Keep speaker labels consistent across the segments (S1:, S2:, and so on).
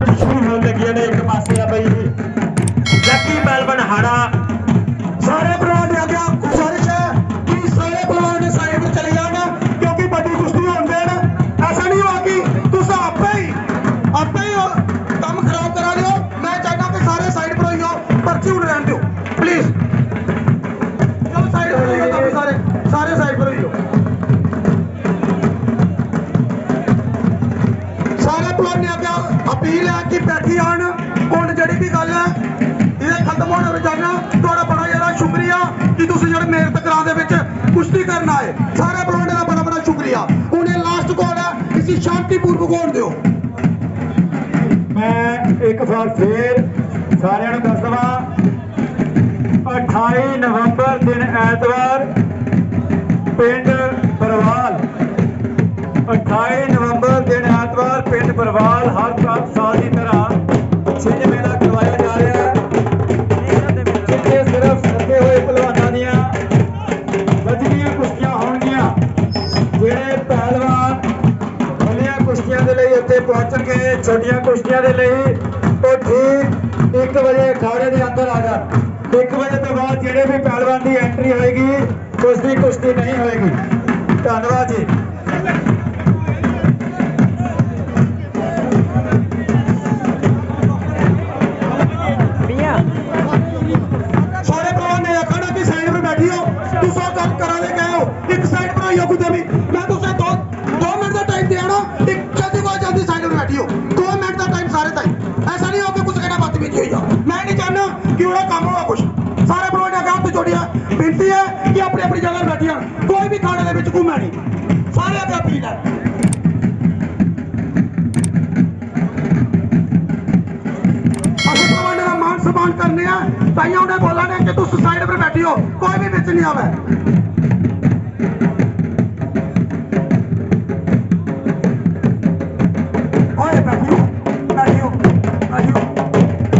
S1: शुरू होने लगी ने एक पासे आ भाई लकी पहलवान हाड़ा सारे पहलवान ने आगे गुजारिश है कि सारे पहलवान ने साइड पर चले जाना क्योंकि बड़ी कुश्ती होते हैं ऐसा नहीं हुआ कि तुम आपे ही काम खराब करा दो। मैं चाहता कि सारे साइड पर हो पर्ची उड़ रहने दो प्लीज चलो साइड पर हो सारे सारे साइड पर हो सारे पहलवान ने आगे अपील है कि बैठी आन हुण जिहड़ी भी गल है ये खत्म होने रोजाना तुहाडा बड़ा ज़्यादा शुक्रिया कि तुसीं जिहड़े मेहनत ग्रां दे विच कुश्ती करन आए सारे पहलवानां दा बड़ा बड़ा शुक्रिया। हुण ये लास्ट कॉल है इसी शांतिपूर्वक होण दिओ।
S2: मैं एक बार फिर सारिਆਂ ਨੂੰ ਦੱਸ ਦਵਾਂ 28 ਨਵੰਬਰ दिन ਐਤਵਾਰ ਪਿੰਡ ਬਰਵਾਲ 28 ਨਵੰਬਰ दिन ਐਤਵਾਰ ਪਿੰਡ ਬਰਵਾਲ ਹਰ ਸਾਲ ਦੀ ਤਰ੍ਹਾਂ ਛਿੰਝ ਮੇਲਾ ਕਰਵਾਇਆ ਜਾ ਰਿਹਾ ਹੈ ਜਿੱਥੇ ਸਿਰਫ ਸੱਦੇ ਹੋਏ ਪਹਿਲਵਾਨਾਂ ਦੀਆਂ ਵੱਜਦੀਆਂ ਕੁਸ਼ਤੀਆਂ ਹੋਣਗੀਆਂ। ਜਿਹੜੇ ਪਹਿਲਵਾਨ ਵੱਡੀਆਂ ਕੁਸ਼ਤੀਆਂ ਦੇ ਲਈ ਉੱਥੇ ਪਹੁੰਚਣਗੇ ਛੋਟੀਆਂ ਕੁਸ਼ਤੀਆਂ ਦੇ ਲਈ ਉਹ ਠੀਕ 1 ਵਜੇ ਅਖਾੜੇ ਦੇ ਅੰਦਰ ਆ ਜਾਣ। 1 ਵਜੇ ਤੋਂ ਬਾਅਦ ਜਿਹੜੇ ਵੀ ਪਹਿਲਵਾਨ ਦੀ ਐਂਟਰੀ ਹੋਏਗੀ ਉਸ ਦੀ ਕੁਸ਼ਤੀ ਨਹੀਂ ਹੋਏਗੀ। ਧੰਨਵਾਦ ਜੀ।
S1: सारे पहलवान ने आखना कि साइड पर बैठी हो तुसा कम करा दे गए हो एक साइड पर होइयो कुछ भी मैं तुसे 2 मिनट का टाइम देना एक जल्दी साइड पर बैठी हो 2 मिनट का टाइम सारे ताई ऐसा नहीं हो कि कुछ कहना बदतमीजी होई जा। मैं नहीं चाहना कि वो काम होगा कुछ सारे पहलवान ने आगे हाथ जोड़िया बेनती है कि अपनी अपनी जगह बैठी हो कोई भी खाने दे विच घूमे नहीं सारे अगे अपील है। मान सम्मान करने ताइया उन्हें बोला ने कि तुम साइड पर बैठी हो कोई भी बिच नहीं आवे। ओए बैठियो बैठियो बैठियो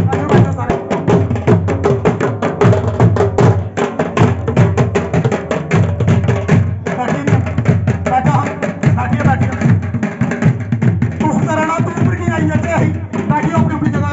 S1: बैठो बैठो सारे बैठो बैठियो बैठियो उस तरह ना तुम ऊपर की आई है बैठियो अपनी अपनी जगह।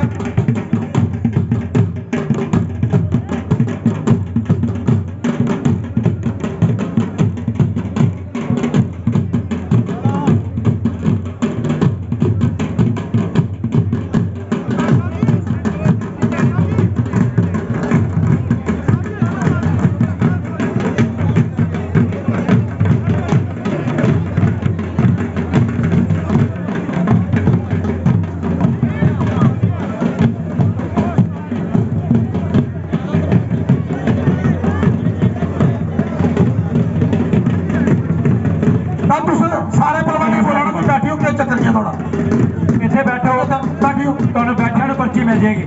S1: सारे पहलवान बोलना कोई बैठियो क्या चक्कर है थोड़ा
S2: ਇੱਥੇ ਬੈਠੋ
S1: बैठियो
S2: ਤੁਹਾਨੂੰ ਬੈਠਣ ਨੂੰ ਪਰਚੀ ਮਿਲ ਜਾਏਗੀ।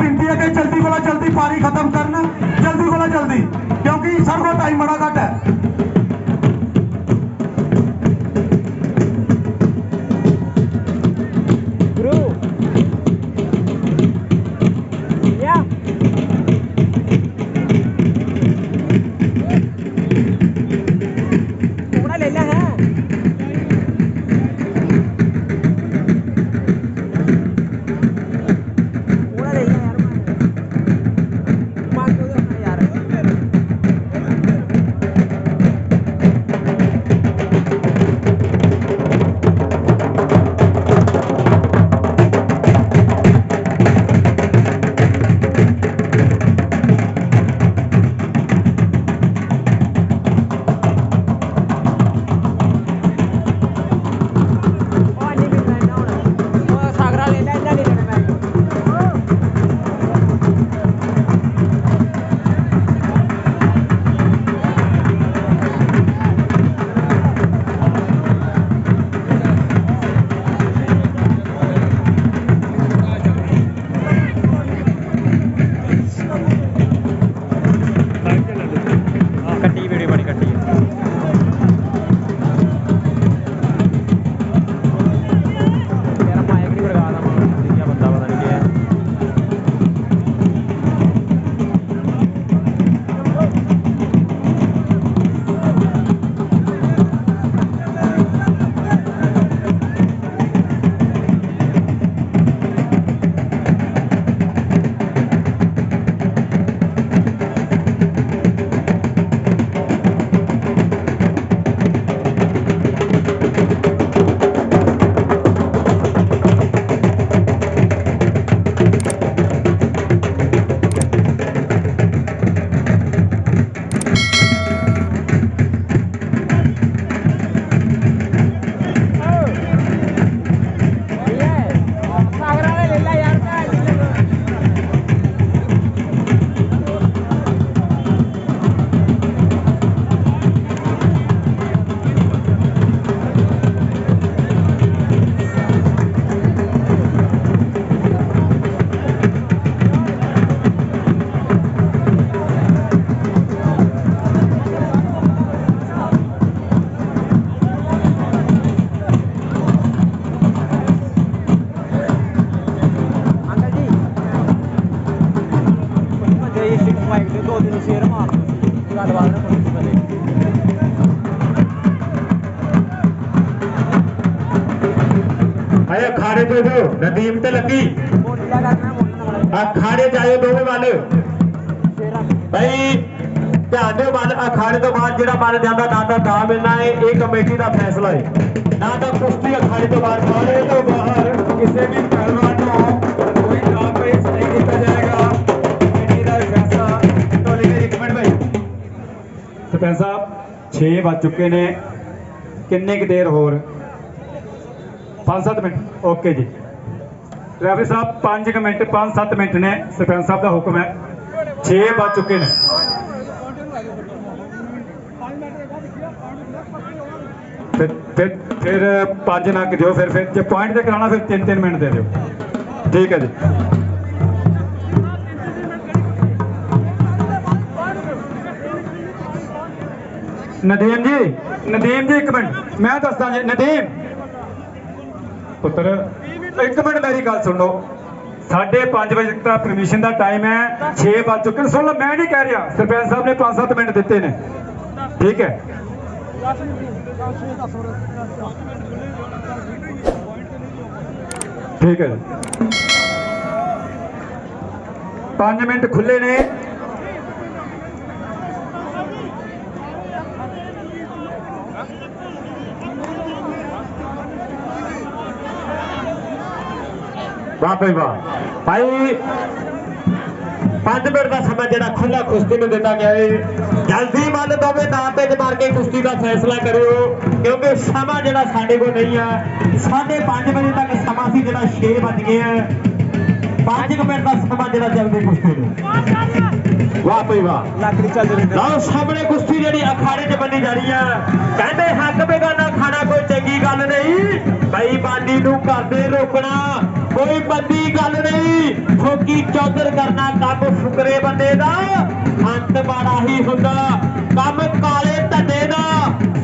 S1: बेनती है कि जल्दी को जल्दी पारी खत्म करना जल्दी को जल्दी क्योंकि सब को टाइम बड़ा घट है।
S3: ਮਾਈਕ ਤੇ 2 ਦਿਨ ਸ਼ੇਅਰ ਮਾਰ ਦਿਓ ਗੱਲਬਾਤ ਨਾ ਕਰੋ ਪਹਿਲੇ
S1: ਆਏ ਅਖਾੜੇ ਤੋਂ ਜੋ ਨਦੀਮ ਤੇ ਲੱਗੀ
S3: ਮੋਟੀਆ ਕਰਨਾ ਮੋਟੀਆ
S1: ਅਖਾੜੇ ਜਾਇਓ ਦੋਵੇਂ ਵੱਲ
S3: ਸ਼ੇਅਰ
S1: ਭਾਈ ਧਿਆਨ ਦਿਓ ਵੱਲ ਅਖਾੜੇ ਤੋਂ ਬਾਅਦ ਜਿਹੜਾ ਮਨ ਜਾਂਦਾ ਨਾ ਤਾਂ ਦਾ ਮਿਲਣਾ ਹੈ ਇਹ ਕਮੇਟੀ ਦਾ ਫੈਸਲਾ ਹੈ ਨਾ ਤਾਂ ਕੁਸ਼ਤੀ ਅਖਾੜੇ ਤੋਂ ਬਾਅਦ
S2: ਅਖਾੜੇ ਤੋਂ ਬਾਹਰ ਕਿਸੇ ਵੀ ਪਹਿਲਵਾਨ ਨੂੰ ਕੋਈ ਨਾਮ ਪੇਸ਼ ਨਹੀਂ ਕੀਤਾ ਜਾਏਗਾ ਕਮੇਟੀ ਦਾ ਫੈਸਲਾ ਟੋਲੀ ਦੇ ਇੱਕ ਮਿੰਟ ਭਾਈ ਸਰਪੰਚ ਸਾਹਿਬ 6 ਵੱਜ ਚੁੱਕੇ ਨੇ ਕਿੰਨੇ ਕੁ ਦੇਰ ਹੋਰ 5-7 ਮਿੰਟ ਓਕੇ ਜੀ ਰੈਫਰੀ ਸਾਹਿਬ 5 ਮਿੰਟ 5-7 ਮਿੰਟ ਨੇ ਸਰਪੰਚ ਸਾਹਿਬ ਦਾ ਹੁਕਮ ਹੈ 6 ਵੱਜ ਚੁੱਕੇ ਨੇ ਫਿਰ 5 ਨਾ ਦਿਓ ਫਿਰ ਜੇ ਪੁਆਇੰਟ ਤੇ ਕਰਾਉਣਾ ਫਿਰ 3-3 ਮਿੰਟ ਦੇ ਦਿਓ ਠੀਕ ਹੈ ਜੀ ਨਦੀਮ ਜੀ ਇੱਕ ਮਿੰਟ ਮੈਂ ਦੱਸਦਾ ਜੀ ਨਦੀਮ ਪੁੱਤਰ ਇੱਕ ਮਿੰਟ ਮੇਰੀ ਗੱਲ ਸੁਣ ਲਓ 5:30 ਵਜੇ ਤੱਕ ਦਾ ਪਰਮਿਸ਼ਨ ਦਾ ਟਾਈਮ ਹੈ 6 ਵੱਜ ਚੁੱਕੇ ਨੇ ਸੁਣ ਲਓ ਮੈਂ ਨਹੀਂ ਕਹਿ ਰਿਹਾ ਸਰਪੰਚ ਸਾਹਿਬ ਨੇ 5-7 ਮਿੰਟ ਦਿੱਤੇ ਨੇ ਠੀਕ ਹੈ ਠੀਕ ਹੈ ਜੀ 5 ਮਿੰਟ ਖੁੱਲੇ ਨੇ
S1: ਵਾਹ ਭਾਈ ਵਾਹ ਭਾਈ 5 ਮਿੰਟ ਦਾ ਸਮਾਂ ਜਿਹੜਾ ਖੁੱਲਾ ਕੁਸ਼ਤੀ ਨੂੰ ਦਿੱਤਾ ਗਿਆ ਹੈ ਜਲਦੀ ਮੱਲ ਦੋਵੇਂ ਨਾਂ ਤੇ ਮਾਰ ਕੇ ਕੁਸ਼ਤੀ ਦਾ ਫੈਸਲਾ ਕਰਿਓ ਕਿਉਂਕਿ ਸਮਾਂ ਜਿਹੜਾ ਸਾਡੇ ਕੋਲ ਨਹੀਂ ਹੈ 5:30 ਵਜੇ ਤੱਕ ਸਮਾਂ ਸੀ ਜਿਹੜਾ 6 ਵੱਜ ਗਏ ਹੈ 5 ਮਿੰਟ ਦਾ ਸਮਾਂ ਜਿਹੜਾ ਜਲਦੀ ਕੁਸ਼ਤੀ ਨੂੰ ਵਾਹ ਭਾਈ ਵਾਹ
S3: ਲੱਕੜੀ ਚੱਲ ਰਹੀ
S1: ਲਓ ਸਾਹਮਣੇ ਕੁਸ਼ਤੀ ਜਿਹੜੀ ਅਖਾੜੇ 'ਚ ਬੰਨੀ ਜਾ ਰਹੀ ਹੈ ਕਹਿੰਦੇ ਹੱਕ ਬੇਗਾਨਾ ਖਾਣਾ ਕੋਈ ਚੰਗੀ ਗੱਲ ਨਹੀਂ ਬੇਈਮਾਨੀ ਨੂੰ ਕਰਦੇ ਰੋਕਣਾ ਕੋਈ ਬੰਦੀ ਗੱਲ ਨਹੀਂ ਠੋਕੀ ਚੌਧਰ ਕਰਨਾ ਕੰਮ ਫੁਕਰੇ ਬੰਦੇ ਦਾ ਅੰਤ ਮਾੜਾ ਹੀ ਹੁੰਦਾ ਕੰਮ ਕਾਲੇ ਧੰਦੇ ਦਾ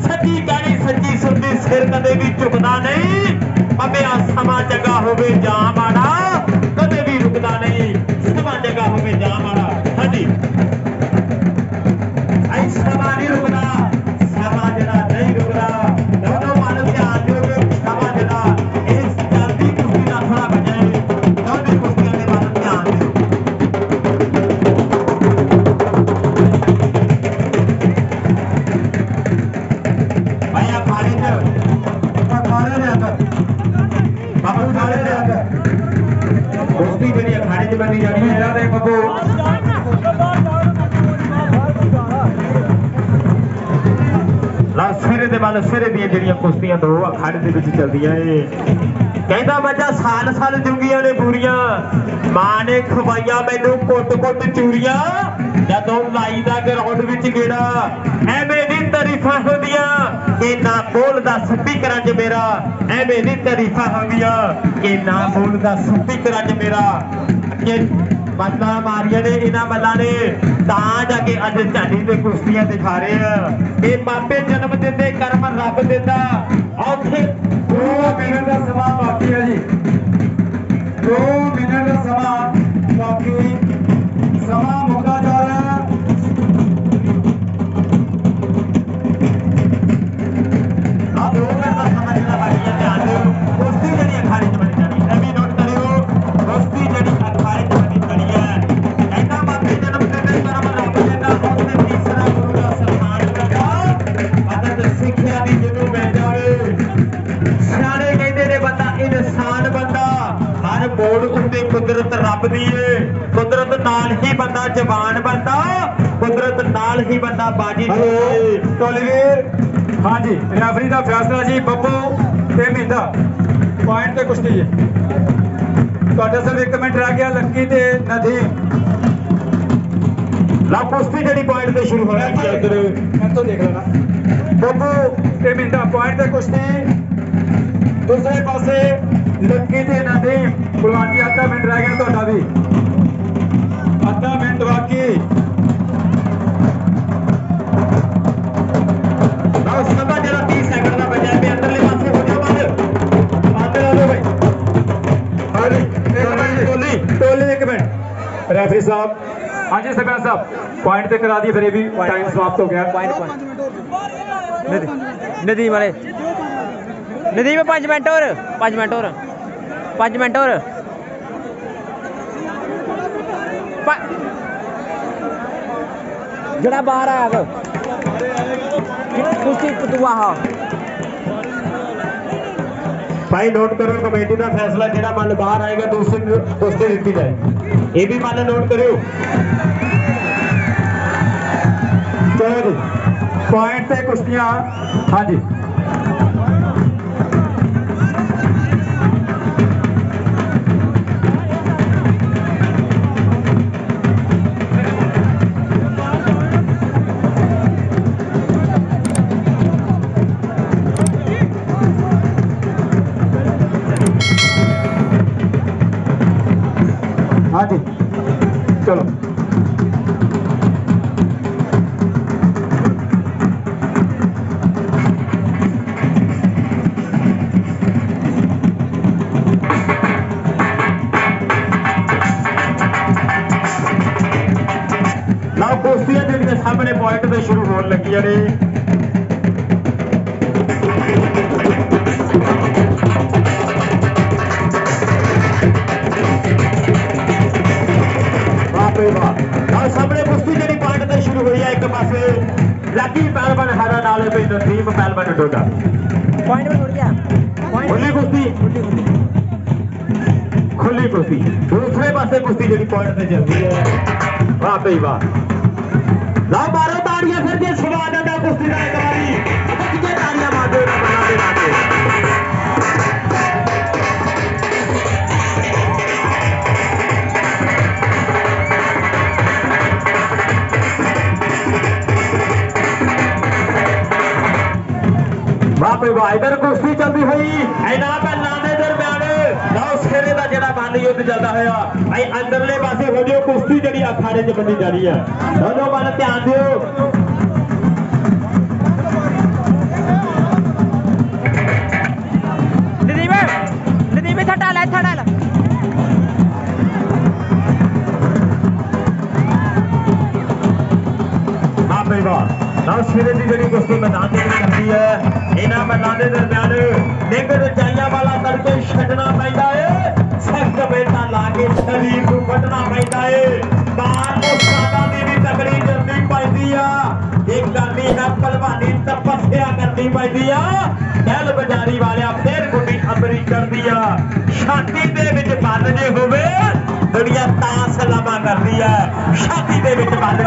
S1: ਸੱਚੀ ਕਹਿਣੀ ਸੱਚੀ ਸੁਣਦੀ ਸਿਰ ਕਦੇ ਵੀ ਝੁਕਦਾ ਨਹੀਂ ਭਾਵੇਂ ਸਮਾਂ ਚੰਗਾ ਹੋਵੇ ਜਾਂ ਮਾੜਾ ਕਦੇ ਵੀ ਰੁਕਦਾ ਨਹੀਂ ਸਮਾਂ ਚੰਗਾ ਹੋਵੇ ਜਾਂ ਮਾੜਾ ਹਾਂਜੀ ਆਈ ਸਮਾਂ ਨਹੀਂ ਰੁਕਦਾ ਸਮਾਂ ਜਿਹੜਾ ਨਹੀਂ ਰੁਕਦਾ ਦੋਨੋਂ ਮਨ ਧਿਆਨ ਦਿਓ ਕਿ ਸਮਾਂ ਜਿਹੜਾ ਇਸ ਜਲਦੀ ਕੁਸ਼ਤੀ ਦਾ ਥੋੜਾ ਬਚਾਏ ਦੋਨੇ ਕੁਸ਼ਤੀਆਂ ਦੇ ਮਨ ਧਿਆਨ ਦਿਓ ਭਾਈਆ ਖਾੜੇ ਦੇ ਅੰਦਰ ਬਾਬੂ ਖਾੜੇ ਦੇ ਅੰਦਰ ਕੁਸ਼ਤੀ ਜਿਹੜੀ ਅਖਾੜੇ 'ਚ ਬੰਨੀ ਜਾਣੀ ਹੈ ਇਹਨਾਂ ਦੇ ਬੱਬੂ ਸਿਰੇ ਦੇ ਵੱਲ ਸਿਰੇ ਦੀਆਂ ਜਿਹੜੀਆਂ ਕੁਸ਼ਤੀਆਂ ਦੋ ਅਖਾੜੇ ਦੇ ਵਿੱਚ ਚੱਲਦੀਆਂ ਏ ਕਹਿੰਦਾ ਬੱਚਾ ਸਾਲ ਜੁਗੀਆਂ ਨੇ ਬੂਰੀਆਂ ਮਾਂ ਨੇ ਖਵਾਈਆਂ ਮੈਨੂੰ ਕੁੱਟ ਚੂਰੀਆਂ ਜਦੋਂ ਲਾਈ ਦਾ ਗਰਾਊਂਡ ਵਿੱਚ ਗੇੜਾ ਐਵੇਂ ਨਹੀਂ ਤਾਰੀਫਾਂ ਹੁੰਦੀਆਂ ਕਿ ਨਾ ਬੋਲਦਾ ਸਪੀਕਰਾਂ 'ਚ ਮੇਰਾ ਐਵੇਂ ਨਹੀਂ ਤਾਰੀਫਾਂ ਹੁੰਦੀਆਂ ਕਿ ਨਾ ਬੋਲਦਾ ਸਪੀਕਰਾਂ 'ਚ ਮੇਰਾ ਕਿ ਮੱਲਾਂ ਮਾਰੀਆਂ ਨੇ ਇਹਨਾਂ ਮੱਲਾਂ ਨੇ ਤਾਂ ਜਾ ਕੇ ਅੱਜ ਝਾੜੀ ਤੇ ਕੁਸ਼ਤੀਆਂ ਦਿਖਾ ਰਹੇ ਆ ਇਹ ਬਾਬੇ ਜਨਮ ਦਿੰਦੇ ਕਰਮ ਰੱਬ ਦਿੰਦਾ ਔਖੇ
S2: 2 ਮਿੰਟ ਦਾ ਸਮਾਂ ਬਾਕੀ ਹੈ ਜੀ 2 ਮਿੰਟ ਦਾ ਸਮਾਂ ਬਾਕੀ ਸਮਾਂ ਮੁੱਕਦਾ ਜਾ ਰਿਹਾ ਹੈ
S1: ਆ 2 ਮਿੰਟ ਦਾ ਸਮਾਂ ਜਿਹੜਾ ਬਾਕੀ ਹੈ ਧਿਆਨ ਦਿਓ ਕੁਸ਼ਤੀ ਜਿਹੜੀ ਅਖਾੜੇ 'ਚ ਬਣੀ ਜਾਣੀ ਇਹ ਵੀ ਨੋਟ ਕਰਿਓ ਕੁਸ਼ਤੀ ਜਿਹੜੀ ਅਖਾੜੇ 'ਚ ਬਣੀ ਜਾਣੀ ਹੈ ਕਹਿੰਦਾ ਬਾਬੇ ਜਨਮ ਦਿੰਦੇ ਕਰਮ ਰੱਬ ਦਿੰਦਾ ਉਹਦੇ ਤੀਸਰਾ ਗੁਰੂ ਦਾ ਸਨਮਾਨ ਕਰਦਾ ਅਦਬ ਸਿੱਖਿਆ ਦੀ ਜਿਹਨੂੰ ਮਿਲ ਜਾਵੇ ਸਿਆਣੇ ਕਹਿੰਦੇ ਨੇ ਬੰਦਾ ਇਨਸਾਨ ਬੰਦਾ ਹਰ ਮੋੜ ਉੱਤੇ ਕੁਦਰਤ ਰੱਬ ਦੀ ਏ ਕੁਦਰਤ ਨਾਲ ਹੀ ਬੰਦਾ ਜਵਾਨ ਬੰਦਾ ਕੁਦਰਤ ਨਾਲ ਹੀ ਬੰਦਾ ਬਾਜੀ
S2: ਟੋਲੀਵੀਰ ਹਾਂਜੀ ਰੈਫਰੀ ਦਾ ਫੈਸਲਾ ਜੀ ਬੱਬੂ ਤੇ ਮਹਿੰਦਾ ਪੁਆਇੰਟ ਤੇ ਕੁਸ਼ਤੀ ਹੈ ਤੁਹਾਡੇ ਸਿਰ 1 ਮਿੰਟ ਰਹਿ ਗਿਆ ਲੱਕੀ ਤੇ ਨਦੀਮ
S1: ਲਾ ਕੁਸ਼ਤੀ ਜਿਹੜੀ ਪੁਆਇੰਟ ਤੇ ਸ਼ੁਰੂ ਹੋਣੀ ਹੈ ਇੱਧਰ
S2: ਮੈਂ ਤੋਂ ਦੇਖ ਲੈਣਾ ਬੱਬੂ ਤੇ ਮਹਿੰਦਾ ਪੁਆਇੰਟ ਤੇ ਕੁਸ਼ਤੀ ਦੂਸਰੇ ਪਾਸੇ ਲੱਕੀ ਤੇ ਨਦੀਮ ਕੁਲਵਾਨੀ ਅੱਧਾ ਮਿੰਟ ਰਹਿ ਗਿਆ ਤੁਹਾਡਾ ਵੀ ਅੱਧਾ ਮਿੰਟ ਬਾਕੀ
S1: ਲਓ ਸਮਾਂ ਜਿਹੜਾ 30 ਸੈਕਿੰਡ ਦਾ ਬਚਿਆ ਪਿਆ ਅੰਦਰਲੇ ਪਾਸੇ ਹੋ ਜਾਓ ਬੰਦ
S2: ਆਦੇ ਲਾ ਦਿਓ ਭਾਈ ਹਾਂਜੀ ਟੋਲੀ 1 ਮਿੰਟ ਰੈਫਰੀ ਸਾਹਿਬ हाँ जी सरपंच साहब पॉइंट पे करा दिए फिर ये भी टाइम समाप्त हो गया।
S3: पॉइंट नदीम वाले नदीम 5 मिनट और 5 मिनट और 5 मिनट और जड़ा बाहर आया कुश्ती पतुआ हाँ
S1: भाई नोट करो कमेटी का फैसला जेड़ा मन बाहर आएगा दूसरी कुश्ती दी जाए ये भी मन नोट करो।
S2: चलो जी पॉइंट पे कुश्तियां। हाँ जी हाँ जी चलो
S1: ना कुश्तियां जिनके सामने पॉइंट पे शुरू होने लगी ने सामने कुश्ती जी पॉइंट से शुरू हुई है। एक पासे लकी पहलवान हरा नाले पे नसीम पहलवान डोडा
S3: पॉइंट में उड़ गया
S1: खुली कुश्ती खुली कुश्ती। दूसरे पासे कुश्ती जी पॉइंट से चलती है। वाह भाई वाह ला मारो ताड़ियां फिर जे स्वाद आता कुश्ती का एक बारी ताड़ियां मार दो बना दे इधर कुश्ती चलती हुई इनाम लाने दरम्यान नौ खेरे का जरा बंद युद्ध चलता हुआ भाई अंदरले पासे हो जो कुश्ती जी अखाड़े च बनी जा रही है। दोनों मन ध्यान दो।
S3: नदीम थटा ला
S1: हाँ भाई वाह नौ खेरे की जी कुश्ती मैदान में चलती है। इन्होंने मैदान के दरम्यान निग रजाइया वाला करके छड़ना पैदा है। सख्त बेटा ला के शरीर को कटना पैदा है। बाहर को सादा की भी तकड़ी करनी पैदी है। एक करनी है पलवानी तपस्या करनी पैदी है। बैल बाजारी वाले फिर गुड्डी खबरी कर दिया छाती दे विच बंद जे होवे दुनिया तां सलामा कर दी है। छाती दे विच बंद